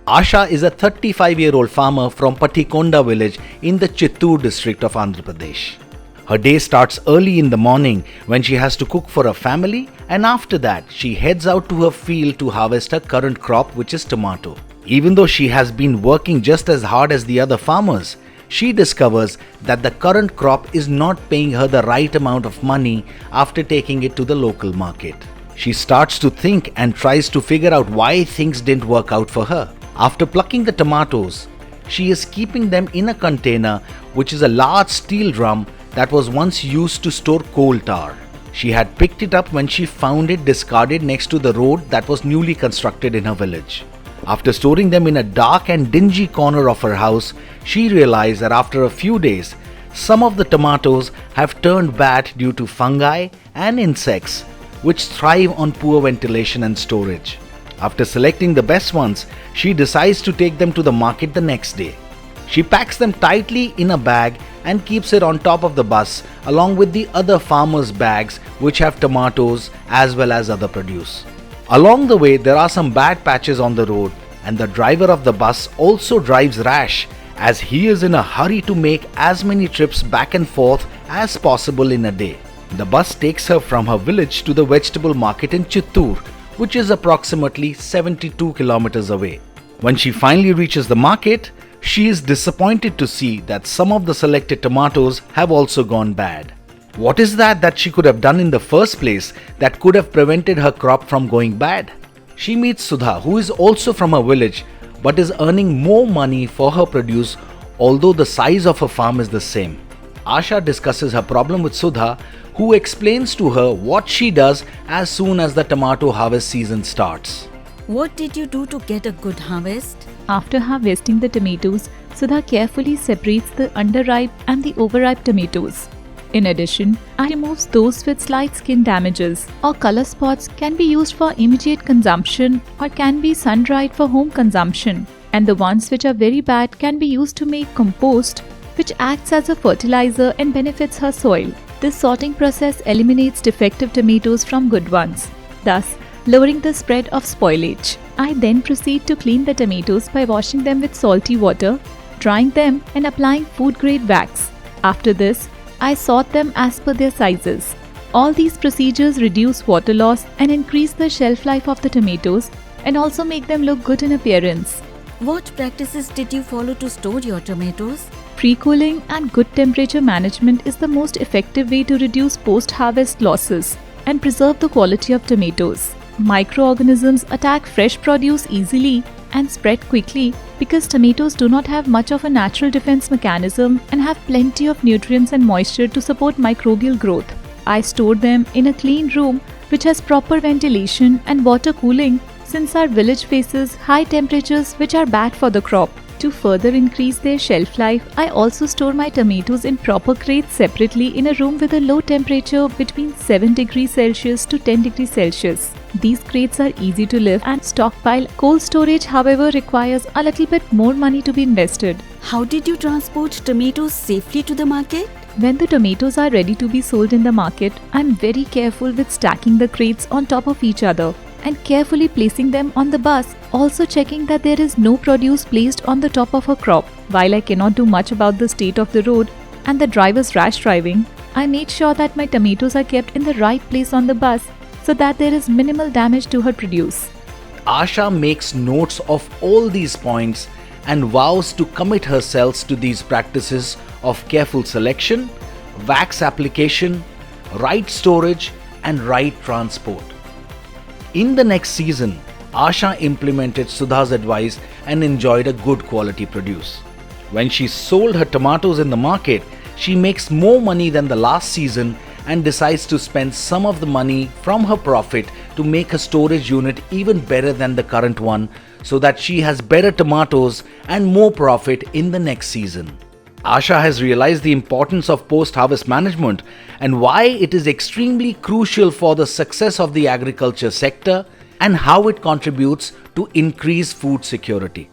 Asha is a 35-year-old farmer from Patikonda village in the Chittoor district of Andhra Pradesh. Her day starts early in the morning when she has to cook for her family, and after that she heads out to her field to harvest her current crop, which is tomato. Even though she has been working just as hard as the other farmers, she discovers that the current crop is not paying her the right amount of money after taking it to the local market. She starts to think and tries to figure out why things didn't work out for her. After plucking the tomatoes, she is keeping them in a container, which is a large steel drum that was once used to store coal tar. She had picked it up when she found it discarded next to the road that was newly constructed in her village. After storing them in a dark and dingy corner of her house, she realized that after a few days, some of the tomatoes have turned bad due to fungi and insects, which thrive on poor ventilation and storage. After selecting the best ones, she decides to take them to the market the next day. She packs them tightly in a bag and keeps it on top of the bus along with the other farmers' bags which have tomatoes as well as other produce. Along the way, there are some bad patches on the road, and the driver of the bus also drives rash as he is in a hurry to make as many trips back and forth as possible in a day. The bus takes her from her village to the vegetable market in Chittoor, which is approximately 72 kilometers away. When she finally reaches the market, she is disappointed to see that some of the selected tomatoes have also gone bad. What is that she could have done in the first place that could have prevented her crop from going bad? She meets Sudha, who is also from her village but is earning more money for her produce, although the size of her farm is the same. Asha discusses her problem with Sudha, who explains to her what she does as soon as the tomato harvest season starts. What did you do to get a good harvest? After harvesting the tomatoes, Sudha carefully separates the underripe and the overripe tomatoes. In addition, I remove those with slight skin damages or color spots can be used for immediate consumption or can be sun-dried for home consumption, and the ones which are very bad can be used to make compost, which acts as a fertilizer and benefits her soil. This sorting process eliminates defective tomatoes from good ones, thus lowering the spread of spoilage. I then proceed to clean the tomatoes by washing them with salty water, drying them and applying food-grade wax. After this, I sort them as per their sizes. All these procedures reduce water loss and increase the shelf life of the tomatoes and also make them look good in appearance. What practices did you follow to store your tomatoes? Pre-cooling and good temperature management is the most effective way to reduce post-harvest losses and preserve the quality of tomatoes. Microorganisms attack fresh produce easily and spread quickly because tomatoes do not have much of a natural defense mechanism and have plenty of nutrients and moisture to support microbial growth. I store them in a clean room which has proper ventilation and water cooling, since our village faces high temperatures which are bad for the crop. To further increase their shelf life, I also store my tomatoes in proper crates separately in a room with a low temperature between 7 degrees Celsius to 10 degrees Celsius. These crates are easy to lift and stockpile. Cold storage, however, requires a little bit more money to be invested. How did you transport tomatoes safely to the market? When the tomatoes are ready to be sold in the market, I am very careful with stacking the crates on top of each other and carefully placing them on the bus, also checking that there is no produce placed on the top of a crop. While I cannot do much about the state of the road and the driver's rash driving, I made sure that my tomatoes are kept in the right place on the bus so that there is minimal damage to her produce. Asha makes notes of all these points and vows to commit herself to these practices of careful selection, wax application, right storage and right transport. In the next season, Asha implemented Sudha's advice and enjoyed a good quality produce. When she sold her tomatoes in the market, she makes more money than the last season and decides to spend some of the money from her profit to make her storage unit even better than the current one, so that she has better tomatoes and more profit in the next season. Asha has realized the importance of post-harvest management and why it is extremely crucial for the success of the agriculture sector and how it contributes to increased food security.